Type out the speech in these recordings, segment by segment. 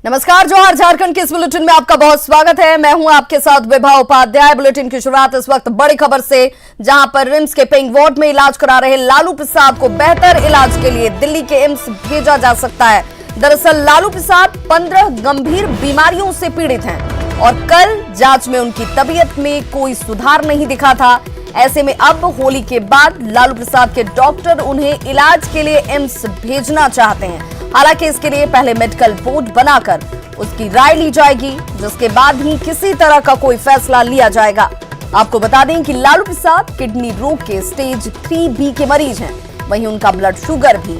नमस्कार, जोहार। झारखंड के इस बुलेटिन में आपका बहुत स्वागत है। मैं हूं आपके साथ विभा उपाध्याय। बुलेटिन की शुरुआत इस वक्त बड़ी खबर से, जहां पर रिम्स के पेइंग वार्ड में इलाज करा रहे लालू प्रसाद को बेहतर इलाज के लिए दिल्ली के एम्स भेजा जा सकता है। दरअसल लालू प्रसाद 15 गंभीर बीमारियों से पीड़ित हैं और कल जांच में उनकी तबीयत में कोई सुधार नहीं दिखा था। ऐसे में अब होली के बाद लालू प्रसाद के डॉक्टर उन्हें इलाज के लिए एम्स भेजना चाहते हैं। हालांकि इसके लिए पहले मेडिकल बोर्ड बनाकर उसकी राय ली जाएगी, जिसके बाद ही किसी तरह का कोई फैसला लिया जाएगा। आपको बता दें कि लालू प्रसाद किडनी रोग के स्टेज 3B के मरीज हैं, वहीं उनका ब्लड शुगर भी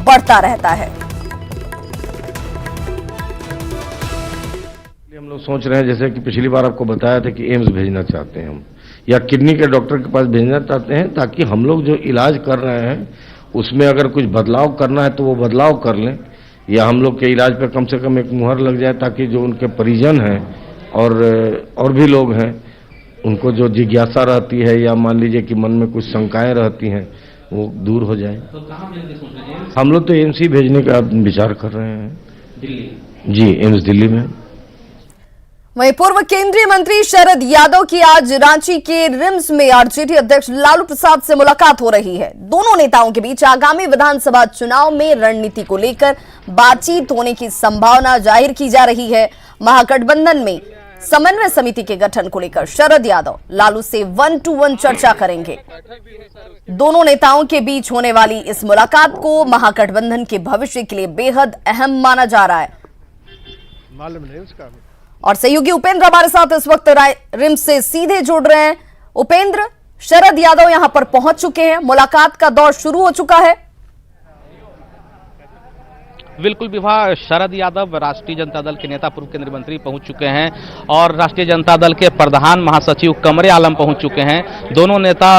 बढ़ता रहता है। हम लोग सोच रहे हैं, जैसे कि पिछली बार आपको बताया था कि एम्स भेजना चाहते हैं हम, या किडनी के डॉक्टर के पास भेजना चाहते हैं, ताकि हम लोग जो इलाज कर रहे हैं उसमें अगर कुछ बदलाव करना है तो वो बदलाव कर लें, या हम लोग के इलाज पे कम से कम एक मुहर लग जाए, ताकि जो उनके परिजन हैं और भी लोग हैं, उनको जो जिज्ञासा रहती है या मान लीजिए कि मन में कुछ शंकाएं रहती हैं वो दूर हो जाए। तो कहाँ भेजने सोच रहे हैं? हम लोग तो एम्स ही भेजने का विचार कर रहे हैं। दिल्ली? जी, एम्स दिल्ली में। वहीं पूर्व केंद्रीय मंत्री शरद यादव की आज रांची के रिम्स में आरजेडी अध्यक्ष लालू प्रसाद से मुलाकात हो रही है। दोनों नेताओं के बीच आगामी विधानसभा चुनाव में रणनीति को लेकर बातचीत होने की संभावना जाहिर की जा रही है। महागठबंधन में समन्वय समिति के गठन को लेकर शरद यादव लालू से 1-to-1 चर्चा करेंगे। दोनों नेताओं के बीच होने वाली इस मुलाकात को महागठबंधन के भविष्य के लिए बेहद अहम माना जा रहा है। मालूम नहीं उसका। और सहयोगी उपेंद्र हमारे साथ इस वक्त रिम्स से सीधे जुड़ रहे हैं। उपेंद्र, शरद यादव यहां पर पहुंच चुके हैं, मुलाकात का दौर शुरू हो चुका है। बिल्कुल विवाह, शरद यादव राष्ट्रीय जनता दल के नेता पूर्व केंद्रीय मंत्री पहुंच चुके हैं और राष्ट्रीय जनता दल के प्रधान महासचिव कमरे आलम पहुंच चुके हैं। दोनों नेता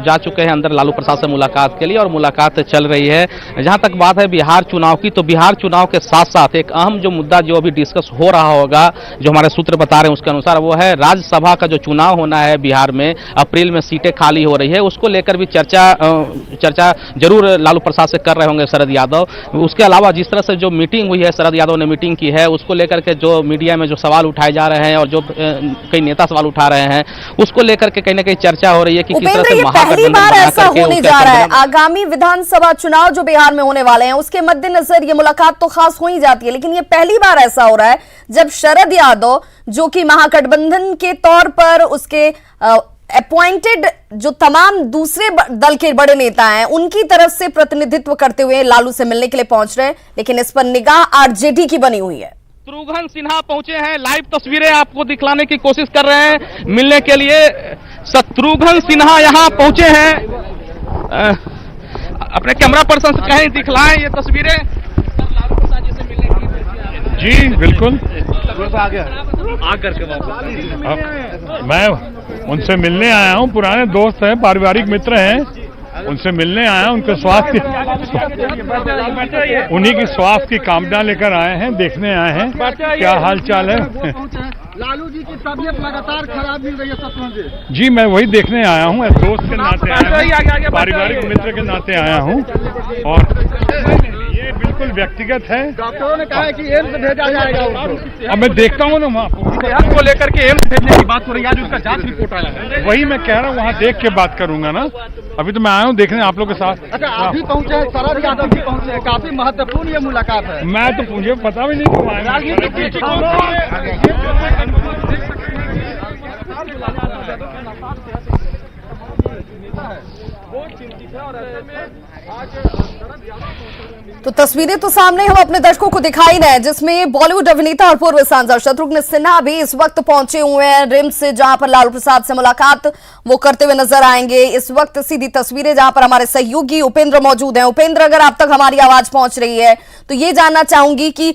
जा चुके हैं अंदर लालू प्रसाद से मुलाकात के लिए और मुलाकात चल रही है। जहां तक बात है बिहार चुनाव की, तो बिहार चुनाव के साथ साथ एक अहम जो मुद्दा जो अभी डिस्कस हो रहा होगा, जो हमारे सूत्र बता रहे हैं उसके अनुसार, वो है राज्यसभा का जो चुनाव होना है बिहार में, अप्रैल में सीटें खाली हो रही है, उसको लेकर भी चर्चा जरूर लालू प्रसाद से कर रहे होंगे शरद यादव। उसके अलावा जिस तरह से जो मीटिंग हुई है, शरद यादव ने मीटिंग की है, उसको लेकर के जो मीडिया में जो सवाल उठाए जा रहे हैं और जो कई नेता सवाल उठा रहे हैं, उसको लेकर के कहीं ना कहीं चर्चा हो रही है कि किस तरह से पहली बार ऐसा होने जा रहा है। आगामी विधानसभा चुनाव जो बिहार में होने वाले हैं, उसके मद्देनजर ये मुलाकात तो खास हो ही जाती है, लेकिन ये पहली बार ऐसा हो रहा है जब शरद यादव, जो कि महागठबंधन के तौर पर उसके अपॉइंटेड जो तमाम दूसरे दल के बड़े नेता हैं, उनकी तरफ से प्रतिनिधित्व करते हुए लालू से मिलने के लिए पहुंच रहे हैं, लेकिन इस पर निगाह आरजेडी की बनी हुई है। शत्रुघ्न सिन्हा पहुंचे हैं, लाइव तस्वीरें आपको दिखलाने की कोशिश कर रहे हैं मिलने के लिए। शत्रुघ्न सिन्हा यहां पहुंचे हैं, अपने कैमरा पर्सन से कहें दिखलाएं ये तस्वीरें। लालू प्रसाद जी से मिलने की? जी बिल्कुल, आकर के मैं उनसे मिलने आया हूँ। पुराने दोस्त हैं, पारिवारिक मित्र हैं, उनसे मिलने आया हूँ। उनके स्वास्थ्य उन्हीं की स्वास्थ्य की कामना लेकर आए हैं, देखने आए हैं क्या हाल चाल है। लालू जी की तबीयत लगातार खराब मिल रही है सतवन जी, मैं वही देखने आया हूँ, दोस्त के नाते आया हूँ, पारिवारिक मित्र के नाते आया हूँ, और ये बिल्कुल व्यक्तिगत है। डॉक्टरों ने कहा है कि एम्स भेजा जाएगा। अब मैं देखता हूँ ना वहाँ को लेकर के एम्स भेजने की बात हो रही है, आज उसका जांच रिपोर्ट आया है। वही मैं कह रहा हूँ, वहाँ देख के बात करूंगा ना। अभी तो मैं आया हूँ देखने आप लोग के साथ। अच्छा, आप भी पहुंचे हैं, शरद यादव भी पहुंचे हैं, काफी महत्वपूर्ण ये मुलाकात है। मैं तो मुझे पता भी नहीं क्यों आया। तो तस्वीरें तो सामने हम अपने दर्शकों को दिखाई रहे हैं, जिसमें बॉलीवुड अभिनेता और पूर्व सांसद शत्रुघ्न सिन्हा भी इस वक्त पहुंचे हुए हैं रिम्स से, जहां पर लालू प्रसाद से मुलाकात वो करते हुए नजर आएंगे। इस वक्त सीधी तस्वीरें जहां पर हमारे सहयोगी उपेंद्र मौजूद हैं। उपेंद्र, अगर आप तक हमारी आवाज पहुंच रही है तो ये जानना चाहूंगी कि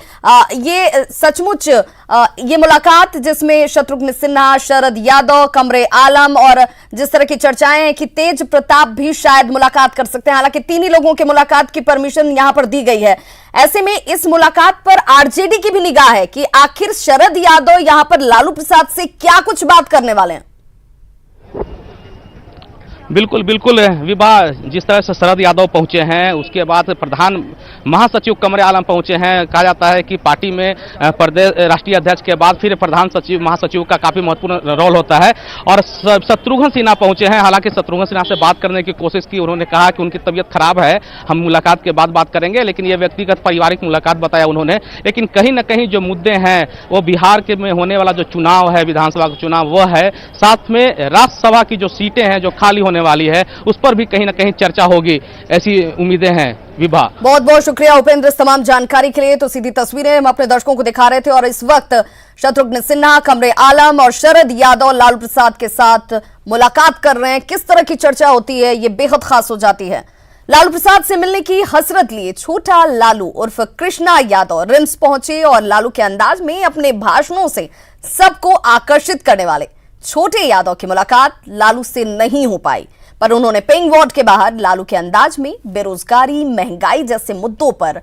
ये सचमुच ये मुलाकात जिसमें शत्रुघ्न सिन्हा, शरद यादव, कमरे आलम और जिस तरह की चर्चाएं हैं कि तेज प्रताप भी शायद मुलाकात कर सकते हैं, हालांकि तीन ही लोगों की मुलाकात की परमिशन यहां पर दी गई है। ऐसे में इस मुलाकात पर आरजेडी की भी निगाह है कि आखिर शरद यादव यहां पर लालू प्रसाद से क्या कुछ बात करने वाले हैं। बिल्कुल बिल्कुल विभा, जिस तरह से शरद यादव पहुंचे हैं उसके बाद प्रधान महासचिव कमर आलम पहुंचे हैं। कहा जाता है कि पार्टी में प्रदेश राष्ट्रीय अध्यक्ष के बाद फिर प्रधान सचिव महासचिव का काफी महत्वपूर्ण रोल होता है। और शत्रुघ्न सिन्हा पहुंचे हैं। हालांकि शत्रुघ्न सिन्हा से बात करने की कोशिश की, उन्होंने कहा कि उनकी तबीयत खराब है, हम मुलाकात के बाद बात करेंगे, लेकिन ये व्यक्तिगत पारिवारिक मुलाकात बताया उन्होंने। लेकिन कहीं न कहीं जो मुद्दे हैं वो बिहार के में होने वाला जो चुनाव है, विधानसभा का चुनाव, वो है, साथ में राज्यसभा की जो सीटें हैं जो खाली होने वाली है उस पर भी कहीं ना कहीं चर्चा होगी, ऐसी उम्मीदें हैं। विभा, बहुत बहुत शुक्रिया उपेंद्र इस तमाम जानकारी के लिए। तो सीधी तस्वीरें हम अपने दर्शकों को दिखा रहे थे और इस वक्त शत्रुघ्न सिन्हा, कमर आलम और शरद यादव लालू प्रसाद के साथ मुलाकात कर रहे हैं। किस तरह की चर्चा होती है ये बेहद खास हो जाती है। लालू प्रसाद से मिलने की हसरत लिए छोटा लालू उर्फ कृष्णा यादव रिम्स पहुंचे और लालू के अंदाज में अपने भाषणों से सबको आकर्षित करने वाले छोटे यादव की मुलाकात लालू से नहीं हो पाई, पर उन्होंने पिंक वार्ड के बाहर लालू के अंदाज में बेरोजगारी, महंगाई जैसे मुद्दों पर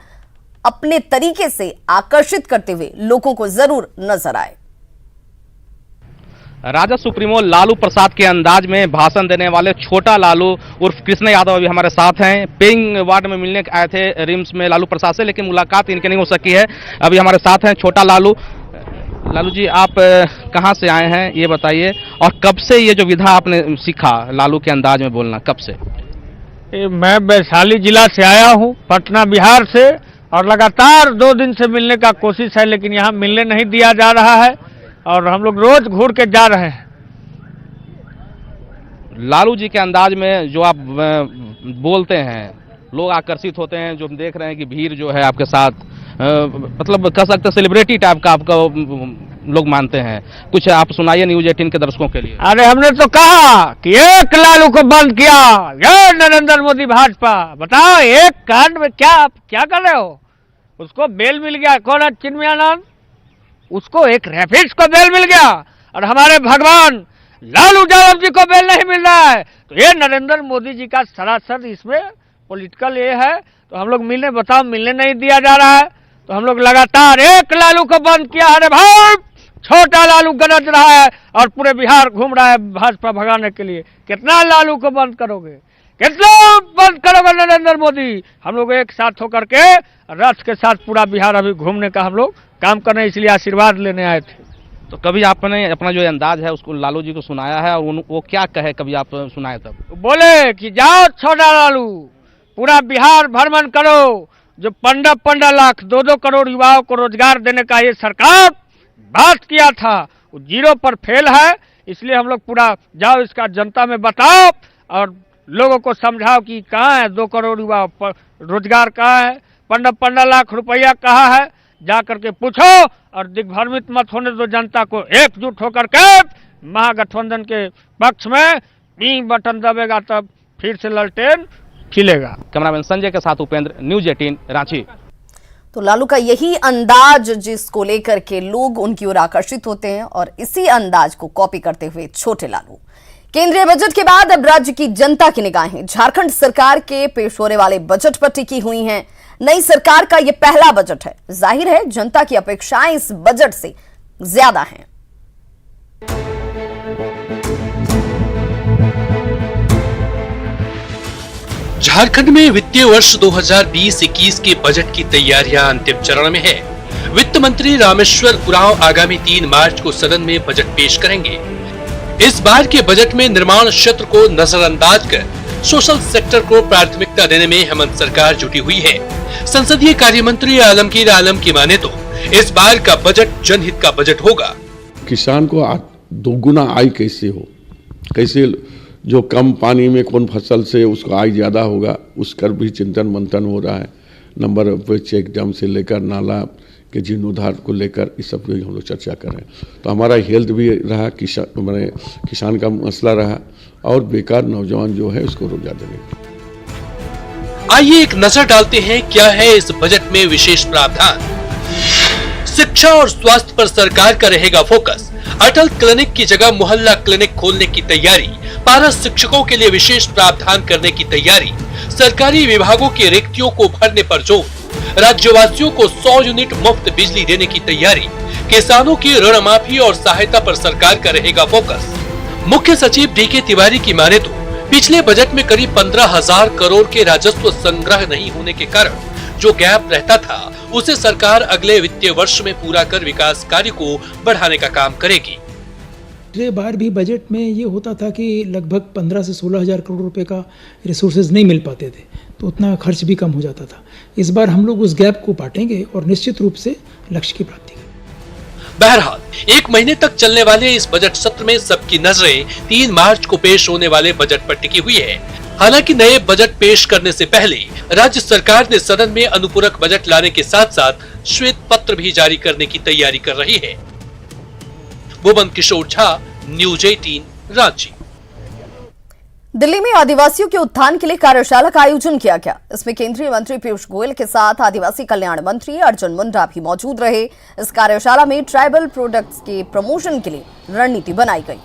अपने तरीके से आकर्षित करते हुए लोगों को जरूर नजर आए। राजद सुप्रीमो लालू प्रसाद के अंदाज में भाषण देने वाले छोटा लालू उर्फ कृष्ण यादव अभी हमारे साथ हैं। पिंक वार्ड में मिलने आए थे रिम्स में लालू प्रसाद से, लेकिन मुलाकात इनकी नहीं हो सकी है। अभी हमारे साथ हैं छोटा लालू। लालू जी, आप कहां से आए हैं ये बताइए, और कब से ये जो विधा आपने सीखा लालू के अंदाज में बोलना, कब से? मैं वैशाली जिला से आया हूं, पटना बिहार से, और लगातार 2 दिन से मिलने का कोशिश है, लेकिन यहाँ मिलने नहीं दिया जा रहा है और हम लोग रोज घूर के जा रहे हैं। लालू जी के अंदाज में जो आप बोलते हैं लोग आकर्षित होते हैं, जो हम देख रहे हैं कि भीड़ जो है आपके साथ मतलब कह सकते हैं सेलिब्रिटी टाइप का आपका लोग मानते हैं। कुछ आप सुनाइए न्यूज़ 18 के दर्शकों के लिए। अरे हमने तो कहा कि एक लालू को बंद किया, ये नरेंद्र मोदी भाजपा, बताओ एक कांड में क्या आप क्या कर रहे हो? उसको बेल मिल गया, कौन है चिन्मयानंद, उसको एक रेफिस को बेल मिल गया, और हमारे भगवान लालू यादव जी को बेल नहीं मिल रहा है। तो ये नरेंद्र मोदी जी का सरासर इसमें पॉलिटिकल ये है। तो हम लोग मिलने, बताओ मिलने नहीं दिया जा रहा है, तो हम लोग लगातार एक लालू को बंद किया। अरे भाई छोटा लालू गरज रहा है और पूरे बिहार घूम रहा है भाजपा भगाने के लिए। कितना लालू को बंद करोगे, कितना बंद करोगे नरेंद्र मोदी? हम लोग एक साथ होकर के रथ के साथ पूरा बिहार अभी घूमने का हम लोग काम करने, इसलिए आशीर्वाद लेने आए थे। तो कभी आपने अपना जो अंदाज है उसको लालू जी को सुनाया है, और वो क्या कहे, कभी आप सुनाए तब? बोले कि जाओ छोटा लालू, पूरा बिहार भ्रमण करो, जो 15 लाख 2 करोड़ युवाओं को रोजगार देने का ये सरकार बात किया था, वो 0 पर फेल है। इसलिए हम लोग पूरा जाओ इसका जनता में बताओ और लोगों को समझाओ कि कहाँ है 2 करोड़ युवा रोजगार, कहाँ है 15 लाख रुपया कहाँ है, जा करके पूछो और दिग्भ्रमित मत होने दो जनता को। एकजुट होकर के महागठबंधन के पक्ष में ई बटन दबेगा तब फिर से ललटेन खिलेगा। कैमरामैन संजय के साथ उपेंद्र, न्यूज़ 18 रांची। तो लालू का यही अंदाज जिसको लेकर के लोग उनकी ओर आकर्षित होते हैं, और इसी अंदाज को कॉपी करते हुए छोटे लालू। केंद्रीय बजट के बाद अब राज्य की जनता की निगाहें झारखंड सरकार के पेश होने वाले बजट पर टिकी हुई हैं। नई सरकार का यह पहला बजट है, जाहिर है जनता की अपेक्षाएं इस बजट से ज्यादा हैं। झारखंड में वित्तीय वर्ष 2020-21 के बजट की तैयारियां अंतिम चरण में है। वित्त मंत्री रामेश्वर उरांव आगामी 3 मार्च को सदन में बजट पेश करेंगे। इस बार के बजट में निर्माण क्षेत्र को नजरअंदाज कर सोशल सेक्टर को प्राथमिकता देने में हेमंत सरकार जुटी हुई है। संसदीय कार्य मंत्री आलमगीर आलम की माने तो इस बार का बजट जनहित का बजट होगा। किसान को दोगुना आय कैसे हो, कैसे जो कम पानी में कौन फसल से उसको आय ज्यादा होगा, उसका भी चिंतन मंथन हो रहा है। नंबर ऑफ चेक डैम से लेकर नाला के जीर्णोद्धार को लेकर इस सब की हम लोग चर्चा कर रहे हैं। तो हमारा हेल्थ भी रहा, किसान का मसला रहा, और बेकार नौजवान जो है उसको रोजगार देने की। आइए एक नजर डालते हैं क्या है इस बजट में विशेष प्रावधान। शिक्षा और स्वास्थ्य पर सरकार का रहेगा फोकस। अटल क्लिनिक की जगह मोहल्ला क्लिनिक खोलने की तैयारी, पारा शिक्षकों के लिए विशेष प्रावधान करने की तैयारी, सरकारी विभागों की रिक्तियों को भरने पर जोर, राज्यवासियों को 100 यूनिट मुफ्त बिजली देने की तैयारी, किसानों की ऋण माफी और सहायता पर सरकार का रहेगा फोकस। मुख्य सचिव डीके तिवारी की माने तो पिछले बजट में करीब 15,000 करोड़ के राजस्व संग्रह नहीं होने के कारण जो गैप रहता था उसे सरकार अगले वित्तीय वर्ष में पूरा कर विकास कार्य को बढ़ाने का काम करेगी। पिछले बार भी बजट में ये होता था कि लगभग 15 से 16 हज़ार करोड़ रुपए का रिसोर्सेज नहीं मिल पाते थे, तो उतना खर्च भी कम हो जाता था। इस बार हम लोग उस गैप को पाटेंगे और निश्चित रूप से लक्ष्य की प्राप्ति करेंगे। बहरहाल 1 महीने तक चलने वाले इस बजट सत्र में सबकी नजरें 3 मार्च को पेश होने वाले बजट पर टिकी हुई है। हालांकि नए बजट पेश करने से पहले राज्य सरकार ने सदन में अनुपूरक बजट लाने के साथ साथ श्वेत पत्र भी जारी करने की तैयारी कर रही है। भुवन किशोर झा, न्यूज 18, रांची। दिल्ली में आदिवासियों के उत्थान के लिए कार्यशाला का आयोजन किया गया। इसमें केंद्रीय मंत्री पीयूष गोयल के साथ आदिवासी कल्याण मंत्री अर्जुन मुंडा भी मौजूद रहे। इस कार्यशाला में ट्राइबल प्रोडक्ट्स के प्रमोशन के लिए रणनीति बनाई गई।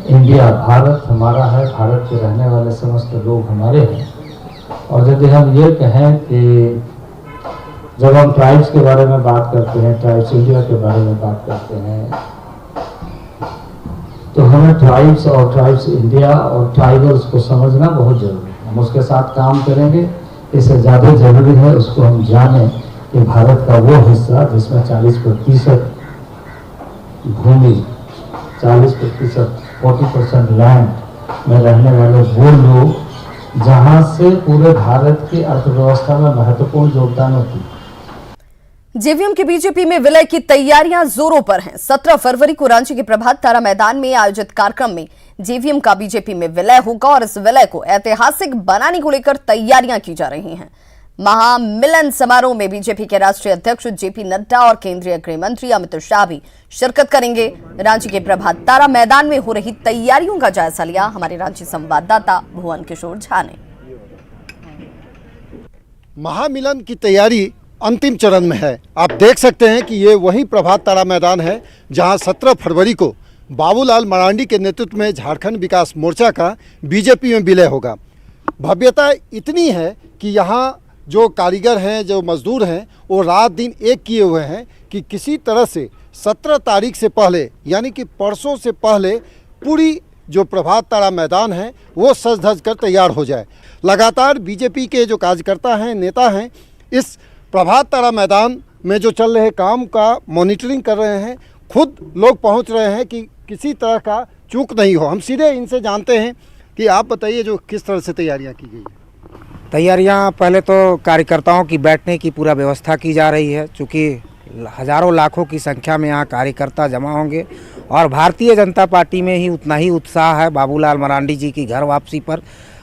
इंडिया, भारत हमारा है, भारत के रहने वाले समस्त लोग हमारे हैं। और यदि हम ये कहें कि जब हम ट्राइब्स के बारे में बात करते हैं, ट्राइब्स इंडिया के बारे में बात करते हैं, तो हमें ट्राइब्स और ट्राइब्स इंडिया और ट्राइबल्स को समझना बहुत जरूरी है। हम उसके साथ काम करेंगे, इससे ज़्यादा जरूरी है उसको हम जानें कि भारत का वो हिस्सा जिसमें 40% भूमि, 40%, 40% लैंड में रहने वाले वो लोग जहां से पूरे भारत की अर्थव्यवस्था में महत्वपूर्ण योगदान होती है। जेवीएम के बीजेपी में विलय की तैयारियां जोरों पर हैं। 17 फरवरी को रांची के प्रभात तारा मैदान में आयोजित कार्यक्रम में जेवीएम का बीजेपी में विलय होगा और इस विलय को ऐतिहासिक बनाने को लेकर तैयारियां की जा रही हैं। महामिलन समारोह में बीजेपी के राष्ट्रीय अध्यक्ष जेपी नड्डा और केंद्रीय गृह मंत्री अमित शाह भी शिरकत करेंगे। रांची के प्रभात तारा मैदान में हो रही तैयारियों का जायजा लिया हमारे रांची संवाददाता भुवन किशोर झा ने। महामिलन की तैयारी अंतिम चरण में है। आप देख सकते हैं कि ये वही प्रभात तारा मैदान है जहां 17 फरवरी को बाबूलाल मरांडी के नेतृत्व में झारखंड विकास मोर्चा का बीजेपी में विलय होगा। भव्यता इतनी है कि यहाँ जो कारीगर हैं, जो मजदूर हैं, वो रात दिन एक किए हुए हैं कि किसी तरह से 17 तारीख से पहले यानी कि परसों से पहले पूरी जो प्रभात तारा मैदान है वो सज धज कर तैयार हो जाए। लगातार बीजेपी के जो कार्यकर्ता हैं, नेता हैं, इस प्रभात तारा मैदान में जो चल रहे काम का मॉनिटरिंग कर रहे हैं। खुद लोग पहुंच रहे हैं कि किसी तरह का चूक नहीं हो। हम सीधे इनसे जानते हैं कि आप बताइए जो किस तरह से तैयारियां की गई है। तैयारियां पहले तो कार्यकर्ताओं की बैठने की पूरा व्यवस्था की जा रही है, चूँकि हज़ारों लाखों की संख्या में यहाँ कार्यकर्ता जमा होंगे और भारतीय जनता पार्टी में ही उतना ही उत्साह है बाबूलाल मरांडी जी की घर वापसी पर।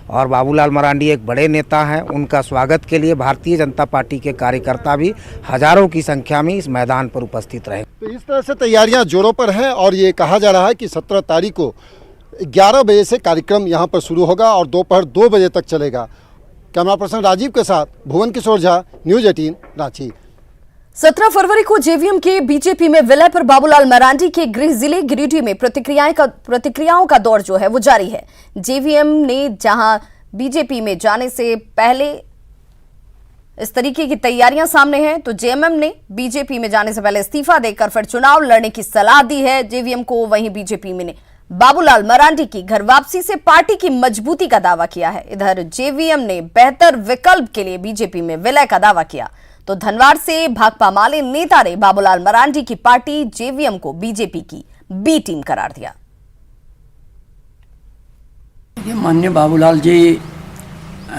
और बाबूलाल मरांडी एक बड़े नेता हैं, उनका स्वागत के लिए भारतीय जनता पार्टी के कार्यकर्ता भी हज़ारों की संख्या में इस मैदान पर उपस्थित रहे। तो इस तरह से तैयारियां जोरों पर हैं और ये कहा जा रहा है कि 17 तारीख को 11 बजे से कार्यक्रम यहां पर शुरू होगा और दोपहर 2 बजे तक चलेगा। कैमरा पर्सन राजीव के साथ भुवन किशोर झा, न्यूज 18, रांची। 17 फरवरी को जेवीएम के बीजेपी में विलय पर बाबूलाल मरांडी के गृह जिले गिरिडीह में प्रतिक्रियाओं का दौर जो है वो जारी है। जेवीएम ने जहां बीजेपी में जाने से पहले इस तरीके की तैयारियां सामने हैं, तो जेएमएम ने बीजेपी में जाने से पहले इस्तीफा देकर फिर चुनाव लड़ने की सलाह दी है जेवीएम को। वहीं बीजेपी में ने बाबूलाल मरांडी की घर वापसी से पार्टी की मजबूती का दावा किया है। इधर जेवीएम ने बेहतर विकल्प के लिए बीजेपी में विलय का दावा किया, तो धनवाड़ से भाकपा माले नेता ने बाबूलाल मरांडी की पार्टी जेवीएम को बीजेपी की बी टीम करार दिया। ये माननीय बाबूलाल जी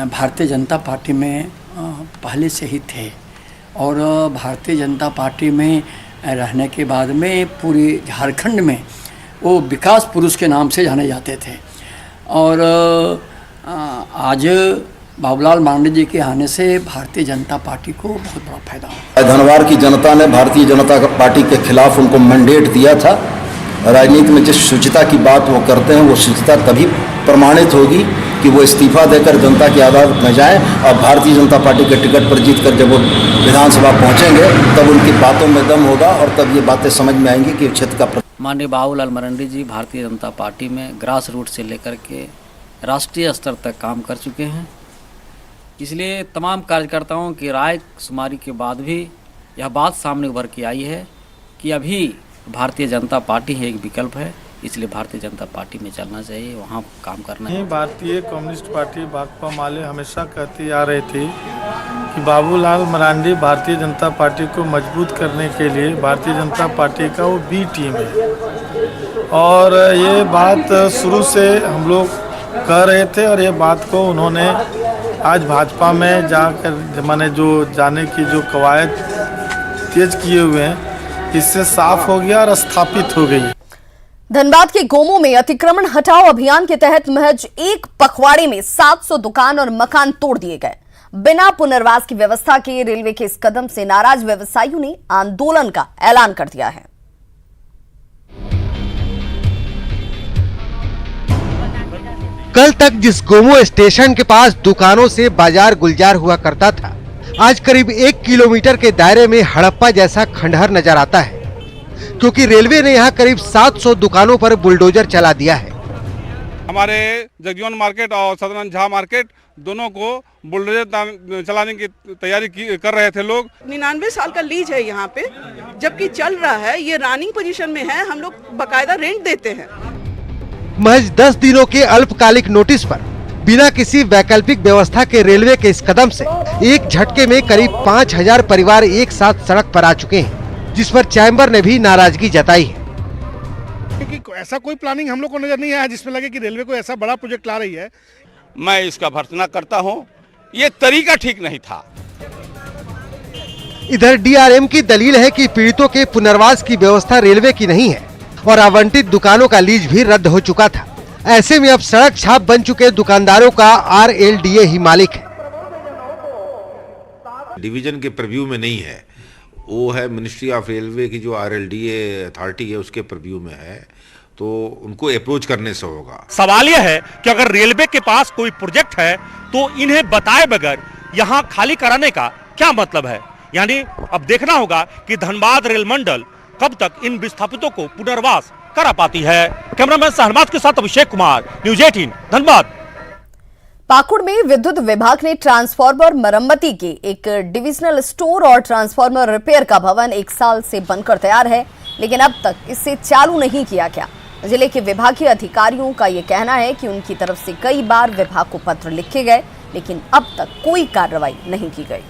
भारतीय जनता पार्टी में पहले से ही थे और भारतीय जनता पार्टी में रहने के बाद में पूरी झारखंड में वो विकास पुरुष के नाम से जाने जाते थे। और आज बाबूलाल मरांडी जी के आने से भारतीय जनता पार्टी को बहुत बड़ा फायदा हुआ। धनवार की जनता ने भारतीय जनता पार्टी के खिलाफ उनको मैंडेट दिया था। राजनीति में जिस शुचिता की बात वो करते हैं वो शुचिता तभी प्रमाणित होगी कि वो इस्तीफा देकर जनता की अदालत में जाएं और भारतीय जनता पार्टी के टिकट पर जीतकर जब वो विधानसभा पहुंचेंगे तब उनकी बातों में दम होगा और तब ये बातें समझ में आएंगी कि क्षेत्र का। माननीय बाबूलाल मरांडी जी भारतीय जनता पार्टी में ग्रास रूट से लेकर के राष्ट्रीय स्तर तक काम कर चुके हैं, इसलिए तमाम कार्यकर्ताओं की राय शुमारी के बाद भी यह बात सामने उभर के आई है कि अभी भारतीय जनता पार्टी ही एक विकल्प है। इसलिए भारतीय जनता पार्टी में चलना चाहिए, वहाँ काम करना है। भारतीय कम्युनिस्ट पार्टी भाकपा माले हमेशा कहती आ रही थी कि बाबूलाल मरांडी भारतीय जनता पार्टी को मजबूत करने के लिए भारतीय जनता पार्टी का वो बी टीम है, और ये बात शुरू से हम लोग कह रहे थे, और ये बात को उन्होंने आज भाजपा में जाकर माने जो जाने की जो कवायद तेज किए हुए हैं, इससे साफ हो गया और स्थापित हो गई। धनबाद के गोमो में अतिक्रमण हटाओ अभियान के तहत महज एक पखवाड़े में 700 दुकान और मकान तोड़ दिए गए। बिना पुनर्वास की व्यवस्था के रेलवे के इस कदम से नाराज व्यवसायियों ने आंदोलन का ऐलान कर दिया है। कल तक जिस गोमो स्टेशन के पास दुकानों से बाजार गुलजार हुआ करता था, आज करीब 1 किलोमीटर के दायरे में हड़प्पा जैसा खंडहर नजर आता है, क्योंकि रेलवे ने यहाँ करीब 700 दुकानों पर बुलडोजर चला दिया है। हमारे जगजीवन मार्केट और सदन झा मार्केट दोनों को बुलडोजर चलाने की तैयारी कर रहे थे लोग। 99 साल का लीज है यहाँ पे, जबकि चल रहा है, ये रनिंग पोजीशन में है, हम लोग बकायदा रेंट देते हैं। महज 10 दिनों के अल्पकालिक नोटिस पर बिना किसी वैकल्पिक व्यवस्था के रेलवे के इस कदम से एक झटके में करीब 5000 परिवार एक साथ सड़क पर आ चुके हैं, जिस पर चैम्बर ने भी नाराजगी जताई है। क्योंकि ऐसा कोई प्लानिंग हम लोग को नजर नहीं आया जिसमें लगे कि रेलवे को ऐसा बड़ा प्रोजेक्ट ला रही है। मैं इसका भर्त्सना करता हूं, ये तरीका ठीक नहीं था। इधर डीआरएम की दलील है कि पीड़ितों के पुनर्वास की व्यवस्था रेलवे की नहीं है और आवंटित दुकानों का लीज भी रद्द हो चुका था। ऐसे में अब सड़क छाप बन चुके दुकानदारों का आरएलडीए ही मालिक है। डिवीजन के प्रव्यू में नहीं है, वो है मिनिस्ट्री ऑफ रेलवे की जो आरएलडीए अथॉरिटी है उसके प्रव्यू में है, तो उनको अप्रोच करने से होगा। सवाल यह है कि अगर रेलवे के पास कोई प्रोजेक्ट है तो इन्हें बताए बगैर यहाँ खाली कराने का क्या मतलब है। यानी अब देखना होगा कि धनबाद रेल मंडल कब तक इन विस्थापितों को पुनर्वास करा पाती है। कैमरामैन सहनवाज के साथ अभिषेक कुमार, न्यूज 18 धनबाद। पाकुड़ में विद्युत विभाग ने ट्रांसफार्मर मरम्मति के एक डिविजनल स्टोर और ट्रांसफार्मर रिपेयर का भवन 1 साल से बनकर तैयार है, लेकिन अब तक इसे चालू नहीं किया गया। जिले के विभागीय अधिकारियों का यह कहना है कि उनकी तरफ से कई बार विभाग को पत्र लिखे गए, लेकिन अब तक कोई कार्रवाई नहीं की गई।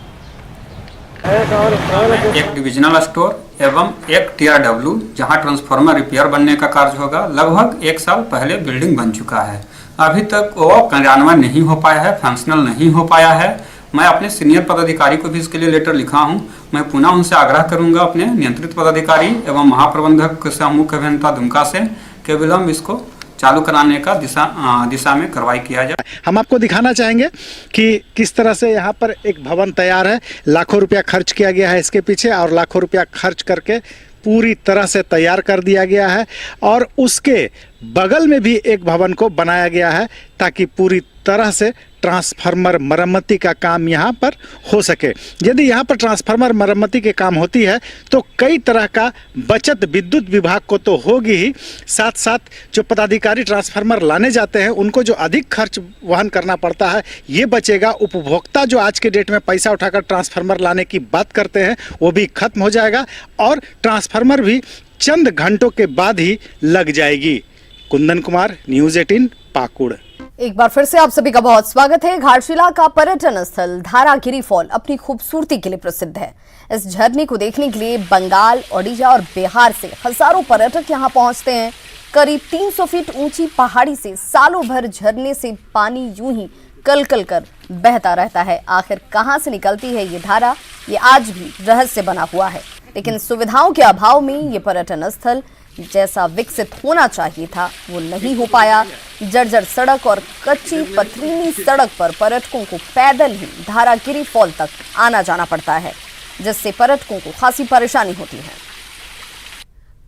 एक डिविजनल स्टोर एवं एक TRW जहां ट्रांसफार्मर रिपेयर बनने का कार्य होगा, लगभग 1 साल पहले बिल्डिंग बन चुका है। अभी तक वो कार्यान्वयन नहीं हो पाया है, फंक्शनल नहीं हो पाया है। मैं अपने सीनियर पदाधिकारी को भी इसके लिए लेटर लिखा हूं। मैं पुनः उनसे आग्रह करूंगा अपने नियंत्रित पदाधिकारी एवं महाप्रबंधक सह मुख्य अभियंता दुमका से कि विलंब इसको चालू कराने का दिशा में कार्रवाई किया जाए। हम आपको दिखाना चाहेंगे कि किस तरह से यहाँ पर एक भवन तैयार है। लाखों रुपया खर्च किया गया है इसके पीछे, और लाखों रुपया खर्च करके पूरी तरह से तैयार कर दिया गया है, और उसके बगल में भी एक भवन को बनाया गया है ताकि पूरी तरह से ट्रांसफार्मर मरम्मति का काम यहाँ पर हो सके। यदि यहाँ पर ट्रांसफार्मर मरम्मति के काम होती है तो कई तरह का बचत विद्युत विभाग को तो होगी ही, साथ साथ जो पदाधिकारी ट्रांसफार्मर लाने जाते हैं उनको जो अधिक खर्च वहन करना पड़ता है ये बचेगा। उपभोक्ता जो आज के डेट में पैसा उठाकर ट्रांसफार्मर लाने की बात करते हैं वो भी खत्म हो जाएगा, और ट्रांसफार्मर भी चंद घंटों के बाद ही लग जाएगी। कुंदन कुमार, न्यूज 18 पाकुड़। एक बार फिर से आप सभी का बहुत स्वागत है। घाटशिला का पर्यटन स्थल धारागिरी फॉल अपनी खूबसूरती के लिए प्रसिद्ध है। इस झरने को देखने के लिए बंगाल, ओडिशा और बिहार से हजारों पर्यटक यहां पहुंचते हैं। करीब 300 फीट ऊंची पहाड़ी से सालों भर झरने से पानी यूं ही कलकल कर बहता रहता है। आखिर कहां से निकलती है ये धारा, ये आज भी रहस्य बना हुआ है। लेकिन सुविधाओं के अभाव में ये पर्यटन स्थल जैसा विकसित होना चाहिए था वो नहीं हो पाया। जर्जर सड़क और कच्ची पथरीली सड़क पर पर्यटकों को पैदल ही धारागिरी फॉल तक आना जाना पड़ता है, जिससे पर्यटकों को खासी परेशानी होती है।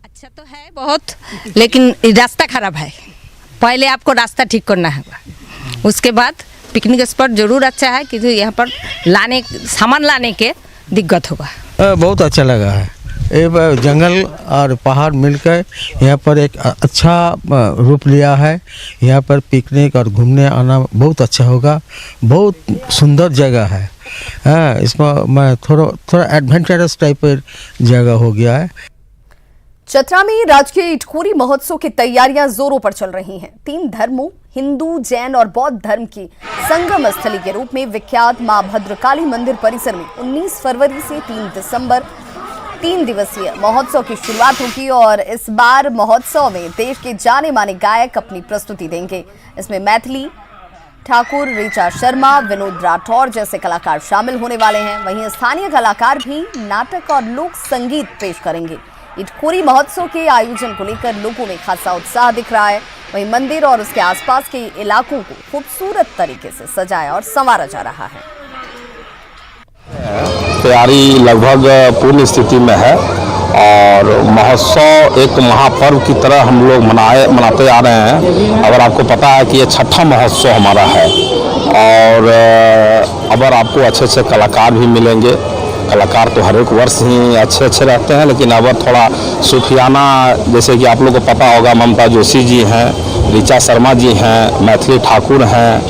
अच्छा तो है बहुत, लेकिन रास्ता खराब है। पहले आपको रास्ता ठीक करना होगा, उसके बाद पिकनिक स्पॉट जरूर अच्छा है, क्योंकि यहाँ पर सामान लाने के दिक्कत होगा। बहुत अच्छा लगा है, ये जंगल और पहाड़ मिलकर यहाँ पर एक अच्छा रूप लिया है। यहाँ पर पिकनिक और घूमने आना बहुत अच्छा होगा, बहुत सुंदर जगह है। हाँ, इसमें मैं थोड़ा एडवेंचरस टाइप जगह हो गया है। चतरा में राजकीय इटखोरी महोत्सव की तैयारियां जोरों पर चल रही हैं। 3 धर्मों हिंदू, जैन और बौद्ध धर्म की संगम स्थली के रूप में विख्यात मां भद्रकाली मंदिर परिसर में 19 फरवरी से 3 दिसंबर 3 दिवसीय महोत्सव की शुरुआत होगी और इस बार महोत्सव में देश के जाने माने गायक अपनी प्रस्तुति देंगे। इसमें मैथिली ठाकुर, ऋचा शर्मा, विनोद राठौर जैसे कलाकार शामिल होने वाले हैं। वहीं स्थानीय कलाकार भी नाटक और लोक संगीत पेश करेंगे। इटखोरी महोत्सव के आयोजन को लेकर लोगों में खासा उत्साह दिख रहा है। वहीं मंदिर और उसके आसपास के इलाकों को खूबसूरत तरीके से सजाया और संवारा जा रहा है। तैयारी लगभग पूर्ण स्थिति में है और महोत्सव एक महापर्व की तरह हम लोग मनाते आ रहे हैं। अगर आपको पता है कि ये 6ठा महोत्सव हमारा है और अगर आपको अच्छे अच्छे कलाकार भी मिलेंगे। कलाकार तो हर एक वर्ष ही अच्छे रहते हैं, लेकिन अब थोड़ा सूफियाना, जैसे कि आप लोगों को पता होगा, ममता जोशी जी हैं, ऋचा शर्मा जी हैं, मैथिली ठाकुर हैं,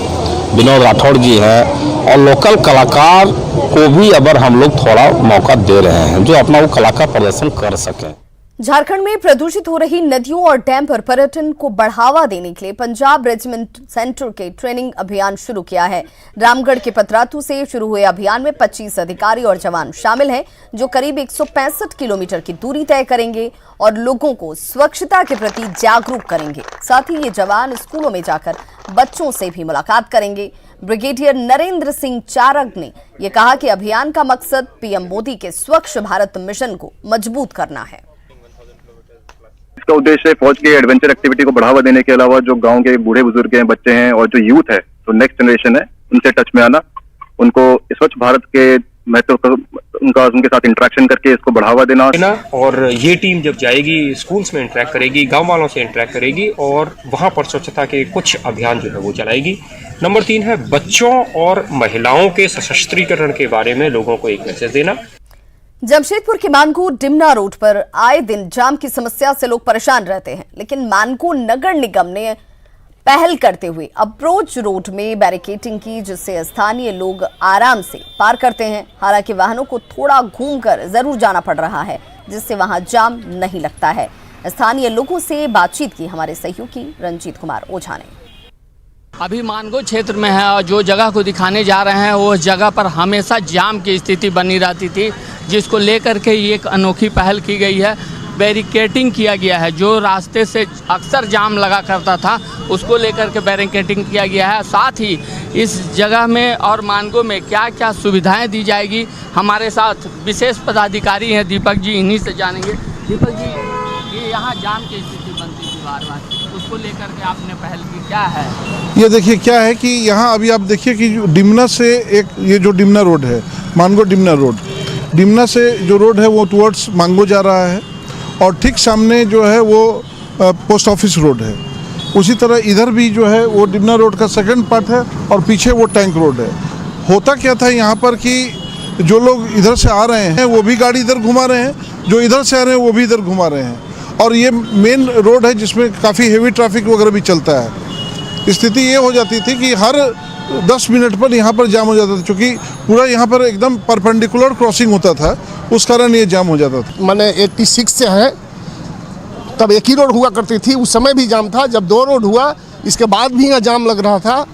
विनोद राठौर जी हैं और लोकल कलाकार को भी अगर हम लोग थोड़ा मौका दे रहे हैं जो अपना वो कला का प्रदर्शन कर सकें। झारखंड में प्रदूषित हो रही नदियों और डैम पर पर्यटन को बढ़ावा देने के लिए पंजाब रेजिमेंट सेंटर के ट्रेनिंग अभियान शुरू किया है। रामगढ़ के पतरातू से शुरू हुए अभियान में 25 अधिकारी और जवान शामिल हैं जो करीब 165 किलोमीटर की दूरी तय करेंगे और लोगों को स्वच्छता के प्रति जागरूक करेंगे। साथ ही ये जवान स्कूलों में जाकर बच्चों से भी मुलाकात करेंगे। ब्रिगेडियर नरेंद्र सिंह चारग ने यह कहा कि अभियान का मकसद पीएम मोदी के स्वच्छ भारत मिशन को मजबूत करना है। इसका उद्देश्य फौज के एडवेंचर एक्टिविटी को बढ़ावा देने के अलावा जो गांव के बूढ़े बुजुर्ग हैं, बच्चे हैं और जो यूथ है, जो नेक्स्ट जनरेशन है, उनसे टच में आना, उनको स्वच्छ भारत के महत्व उनके साथ इंटरेक्शन करके इसको बढ़ावा देना। और ये टीम जब जाएगी स्कूल्स में इंटरेक्ट करेगी, गांव वालों से इंटरेक्ट करेगी और वहां पर स्वच्छता के कुछ अभियान जो है वो चलाएगी। नंबर 3 है बच्चों और महिलाओं के सशस्त्रीकरण के बारे में लोगों को एक मैसेज देना। जमशेदपुर के मानगो डिमना रोड पर आए दिन जाम की समस्या से लोग परेशान रहते हैं, लेकिन मानगो नगर निगम ने पहल करते हुए अप्रोच रोड में बैरिकेडिंग की, जिससे स्थानीय लोग आराम से पार करते हैं। हालांकि वाहनों को थोड़ा घूमकर जरूर जाना पड़ रहा है, जिससे वहां जाम नहीं लगता है। स्थानीय लोगों से बातचीत की हमारे सहयोगी रंजीत कुमार ओझा ने। अभी मानगो क्षेत्र में है और जो जगह को दिखाने जा रहे हैं वो जगह पर हमेशा जाम की स्थिति बनी रहती थी, जिसको लेकर के एक अनोखी पहल की गई है। बैरिकेडिंग किया गया है, जो रास्ते से अक्सर जाम लगा करता था उसको लेकर के बैरिकेडिंग किया गया है। साथ ही इस जगह में और मानगो में क्या क्या सुविधाएं दी जाएगी, हमारे साथ विशेष पदाधिकारी हैं दीपक जी, इन्हीं से जानेंगे। दीपक जी, ये यहाँ जाम की स्थिति बनती थी बार बार, उसको लेकर के आपने पहल की, क्या है ये? देखिए क्या है कि यहाँ अभी आप देखिए कि डिमना से एक ये जो डिमना रोड है, मानगो डिमना रोड, डिमना से जो रोड है वो टुवर्ड्स मांगो जा रहा है और ठीक सामने जो है वो पोस्ट ऑफिस रोड है। उसी तरह इधर भी जो है वो डिमना रोड का सेकंड पार्ट है और पीछे वो टैंक रोड है। होता क्या था यहाँ पर कि जो लोग इधर से आ रहे हैं वो भी गाड़ी इधर घुमा रहे हैं, जो इधर से आ रहे हैं वो भी इधर घुमा रहे हैं और ये मेन रोड है जिसमें काफ़ी हेवी ट्रैफिक वगैरह भी चलता है। स्थिति ये हो जाती थी कि हर 10 मिनट पर यहाँ पर जाम हो जाता था, क्योंकि पूरा यहाँ पर एकदम परपेंडिकुलर क्रॉसिंग होता था, उस कारण ये जाम हो जाता था। मैंने 86 से है, तब एक ही रोड हुआ करती थी, उस समय भी जाम था। जब 2 रोड हुआ इसके बाद भी यहाँ जाम लग रहा था।